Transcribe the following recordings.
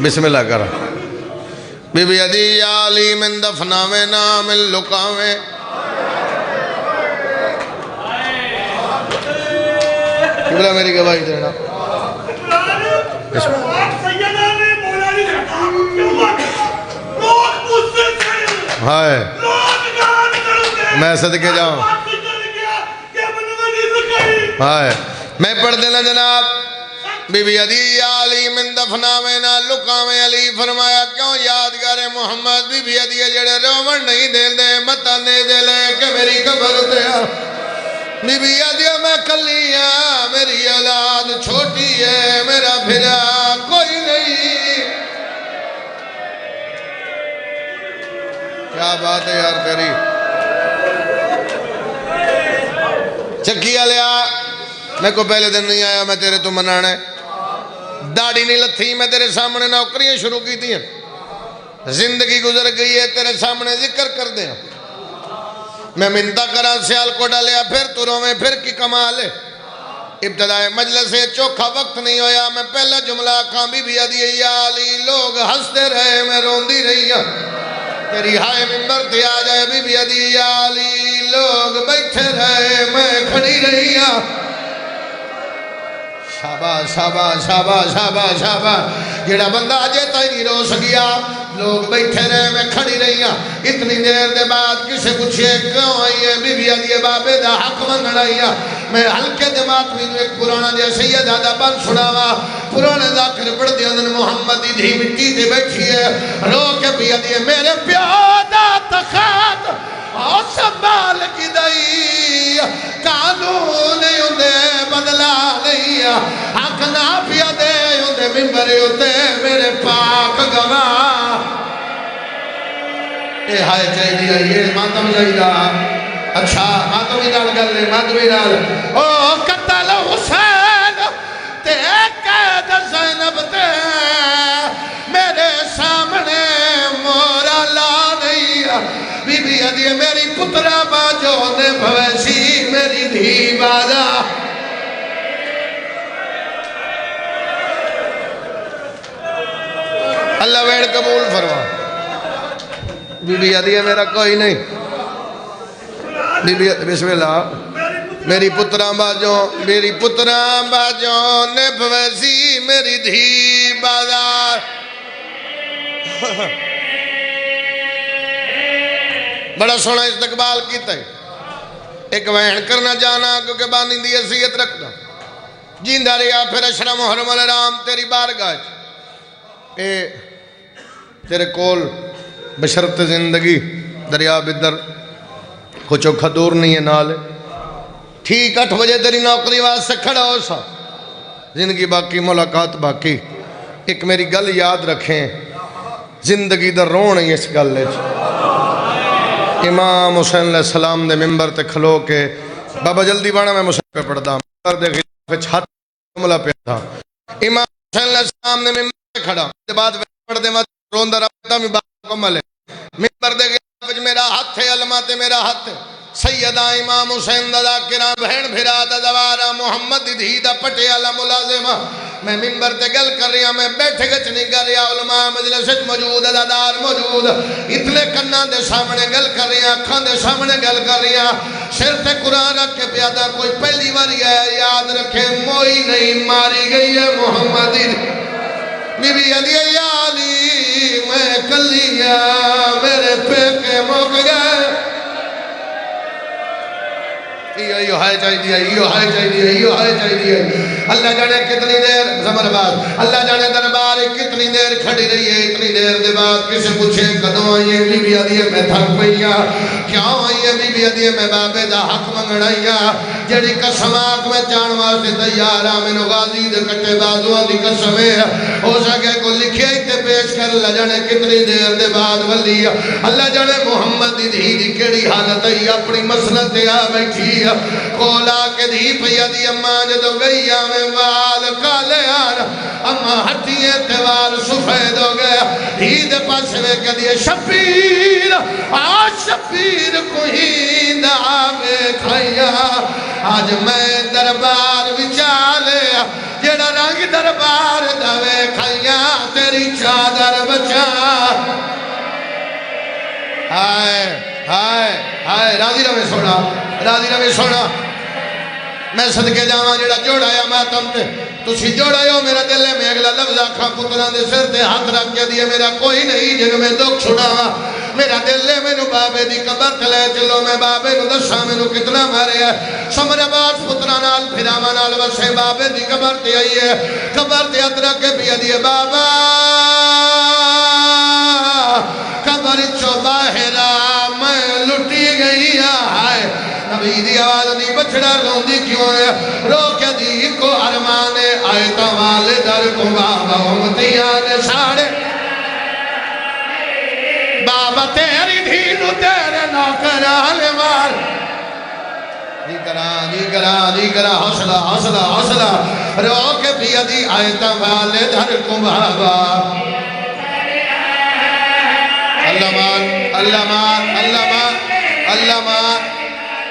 بسم اللہ کرو be be Adi یا علی من دفناوے نا من لکاوے قبلہ میری گواہی دینا ہائے میں صدقے جاؤں ہائے میں پڑھ دینا جناب بی بی عدی یا علی من دفناوے نا لکاوے علی فرمایا کیوں یادگار محمد بی بی عدی جڑے رومن نہیں دے دے متا نے دے لے کہ میری قبر دیا بی بی عدی میں کلیاں میری اولاد چھوٹی ہے میرا پھرا کوئی نہیں کیا بات ہے یار تیری چکیا لیا میں کو پہلے دن نہیں آیا میں تیرے تو منانے داڑھی نہیں لتھی میں تیرے سامنے نوکریاں شروع کی تھی زندگی گزر گئی ہے تیرے سامنے ذکر کر دیں میں منتا کرا سیال کو ڈالیا پھر تو رو میں پھر کی کمال ہے ابتدائے مجلس سے چوکھا وقت نہیں ہویا میں پہلا جملہ کھاں بی بی عدی یا علی لوگ ہنستے رہے میں روندی رہی ہوں تیری ہائے ممبر تھی آ جائے بی بی عدی یا علی لوگ بیٹھے رہے میں کھڑی رہی ہوں شاباش شاباش شاباش شاباش شاباش جیڑا بندہ آجے تائی نہیں رو سکیا لوگ بیٹھے رہے میں کھڑی رہی ہوں اتنی دیر دے بعد کسے پوچھئے کیوں آئی ہے بی بی عدی بابے دا حق منگڑ آئی ہے میں ہلکے دماغ میں ایک پرانا دیا سید آدھا بن سناوا پرانے ذاکر پڑھ دیا دن محمد دی مٹی دے بیٹھی ہے رو کے بی عدی میرے پیادہ تخات اور سنبھال کی دائی قانون اندے بدلا نہیں حق نہ پیا دے اندے ممبر اندے میرے پاک گواہ اے ہائے چاہی دیا یہ ماتم جائیدہ اچھا ماتم ہی نال گل لے ماتم ہی نال او قتل حسین تے قید زینب تے میرے سامنے مورا لا نہیں بی بی عدی میری پترہ باجو نے بھویسی میری دھی بادا اللہ ویڑ قبول فرما بی بی عدی میرا کوئی نہیں بی بی بسم اللہ میری پترہ باجو نے بھویسی میری دھی بادا بڑا سونا استقبال کیتا ہے ایک وہن کرنا جانا کیونکہ بانی دی عصیت رکھنا جیندہ رہا پھر اشرا محرم الرام تیری بارگاہ اے تیرے کول بشرط زندگی دریا بدر کچھ اوکھا دور نہیں ہے نالے ٹھیک 8 بجے تیری نوکری واسطے کھڑا ہو سا زندگی باقی ملاقات باقی ایک میری گل یاد رکھیں زندگی در رون ہے اس گل لے امام حسین علیہ السلام دے ممبر تے کھلو کے بابا جلدی بانا میں مسئلہ پہ پڑھ دا ممبر دے غلاف چھت ملا پہ تھا امام حسین علیہ السلام نے ممبر تے کھڑا دے بعد پڑھ دے وقت روندہ رابطہ میں بات کو ملے ممبر دے غلاف میرا ہاتھ ہے علمہ تے میرا ہاتھ ہے سیدہ امام حسین دا ذاکرہ بہن بھرا دا دوارہ محمد دھی دا پٹے علا ملازمہ میں ممبر تے گل کر رہا میں بیٹھے گچ نہیں کر رہا علماء مجلس موجود ادادار موجود اتنے کنان دے سامنے گل کر رہا کھان دے سامنے گل کر رہا سر تے قرآن رکھ کے پیادہ کوئی پہلی باری ہے یاد رکھے موئی نہیں ماری گئی ہے محمد بی بی عدی یا علی میں کلیا میرے پیکے موک گئے یہ ہائے چاہی دیا اللہ جانے کتنی دیر زمر بعد اللہ جانے دربار کتنی دیر کھڑی رہی ہے اتنی دیر دے بعد کسے پوچھے کدوں آئی ہے بی بی عدی میں تھک پئیا کیا آئی ہے بی بی عدی میں بابے دا حق منگڑائیا جڑی قسم آنکھ میں جان واسطے تیارا میں غازی دے کٹے بازوان دی قسم ہے ہو سکے کو لکھے تے پیش کر اللہ جانے کتنی دیر دے بعد ولی اللہ جانے محمد دی دی کیڑی حالت ہے اپنی مسند تے آ بیٹھی کولا کے دی پیا دی اماں جدو گئی آمیں وال کالے آر اماں ہٹیے تیوال سفید ہو گیا دید پاس میں کہ دیئے شبیر آج شبیر کوئی دعوے کھائیا آج میں دربار وچالے جڑا رنگ دربار دعوے کھائیا تیری چاہ ہائے ہائے ہائے راضی رہے سونا راضی رہے سونا میں صدقے جاواں جڑا جوڑایا ماتم تے تسی جوڑایو میرا دل میں اگلا لفظ آکھاں پتران دے سر تے ہاتھ رکھ کے دیئے میرا کوئی نہیں جن میں دکھ چھڑاواں میرا دل میں نو بابے دی قبر تلے چلو میں بابے نو دسا میں نو کتنا مارے ہے سمر عباس پترانال پھرامانال وسے بابے دی قبر تے آئی ہے قبر تے ادرک کے بھی دیئے بابا قبر چو باہرہ میں لٹی گئی آئے نبی دی آواز نہیں بچڑا روندی کیوں ہے رو کے دی کو ارمانے آئے تو والدر کو بابا امتیانے ساڑے بابا تیری دھینو تیرے نوکران مار دی کرا حوصلہ حوصلہ حوصلہ رو کے بھی دی آئے تو والدر کو بابا اللہ مان اللہ مان اللہ مان اللہ مان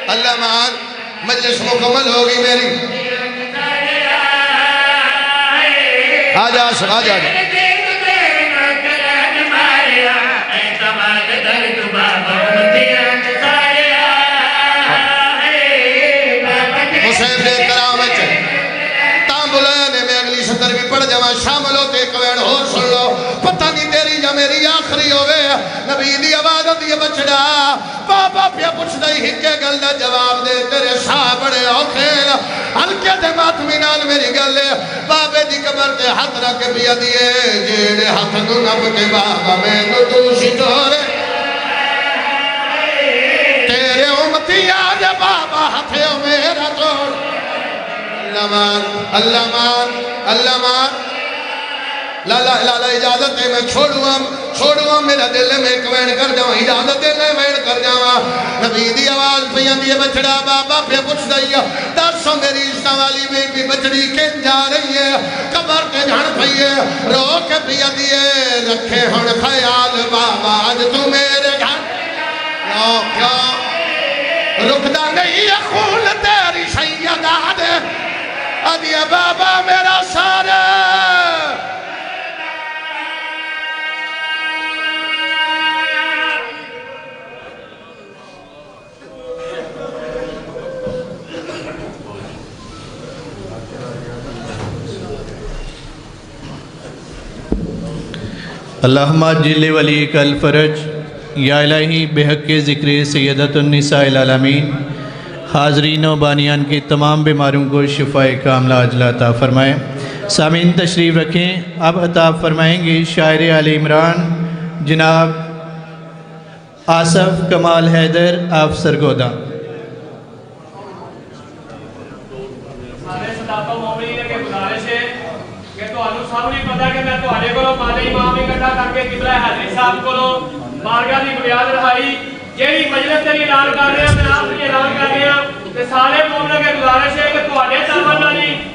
اللہ مان مجلس مکمل ہوگی میری آجا آسر آجا آجا مصیب دے کرام اچھے تاں بلانے میں اگلی سطر بھی پڑھ جمع شامل ہوتے کوئن ہو سن لو پتہ نہیں تیری یا میری آخری ہوئے نبی دی آواز دی بچڑا بابا پیا پوچھ دائی ہکے گل دا جواب دے تیرے شاہ بڑے اوکھیل ہلکے دے ماتمینان میری گل دے بابے دی قبر تے ہاتھ رکھ پیا دیئے جیڑے ہاتھ نو نب کے بابا میں نو دوشی ٹورے تیرے امتی آج بابا ہاتھے میرا توڑ اللہ مان اللہ مان اللہ مان لالا اجازت ہے میں چھوڑوں میرا دل میں ایک وین کر جاؤں اجازت ہے میں وین کر جاؤں نبی دی آواز پیاں دیئے بچڑا بابا پہ پوچھ دائیا دسو میری عشتہ والی میں بھی بچڑی کن جا رہی ہے قبر کے جھڑ پئیے رو کے پیاں دیئے رکھے ہن خیال بابا آج تو میرے گھر کیوں رکھدا نہیں ہے خون تیری سیدہ دے ادیا بابا میرا سارے اللہم جل ولیک الفرج یا الہی بحق ذکر سیدت النساء العالمین حاضرین و بانیان کی تمام بیماروں کو شفاء کاملہ عاجلہ عطا فرمائیں سامعین تشریف رکھیں اب عطا فرمائیں گے شاعر آل عمران جناب آصف کمال حیدر آپ سرگودہ بارگاہ دی بنیاد رہائی جیڑی مجلس تے اعلان کر رہے ہیں میں آپ سے اعلان کر رہے ہیں کہ سارے مومنوں کے گزارش ہے کہ تواڈے تمنا نہیں